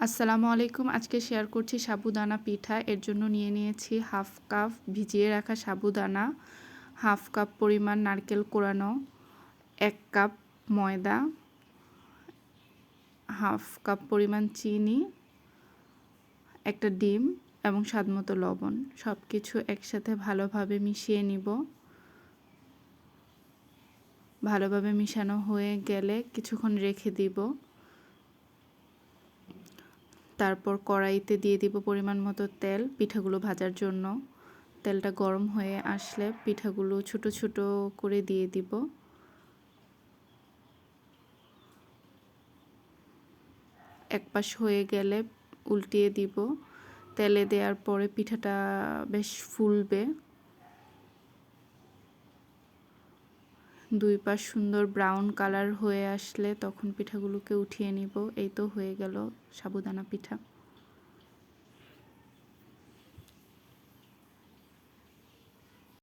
আসসালামু আলাইকুম। আজকে শেয়ার করছি সাবুদানা পিঠা। এর জন্য নিয়ে নিয়েছি হাফ কাপ ভিজিয়ে রাখা সাবুদানা, হাফ কাপ পরিমাণ নারকেল কোড়ানো, 1 কাপ ময়দা, হাফ কাপ পরিমাণ চিনি, একটা ডিম এবং স্বাদমতো লবণ। সব কিছু একসাথে ভালোভাবে মিশিয়ে নিব। ভালোভাবে মিশানো হয়ে গেলে কিছুক্ষণ রেখে দিব। তারপর কড়াইতে দিয়ে দিব পরিমাণ মতো তেল পিঠাগুলো ভাজার জন্য। তেলটা গরম হয়ে আসলে পিঠাগুলো ছোট ছোট করে দিয়ে দিব। এক পাশ হয়ে গেলে উল্টিয়ে দিব। তেলে দেওয়ার পরে পিঠাটা বেশ ফুলবে। দুই পাশ সুন্দর ব্রাউন কালার হয়ে আসলে তখন পিঠাগুলোকে উঠিয়ে নিব। এই তো হয়ে গেল সাবুদানা পিঠা।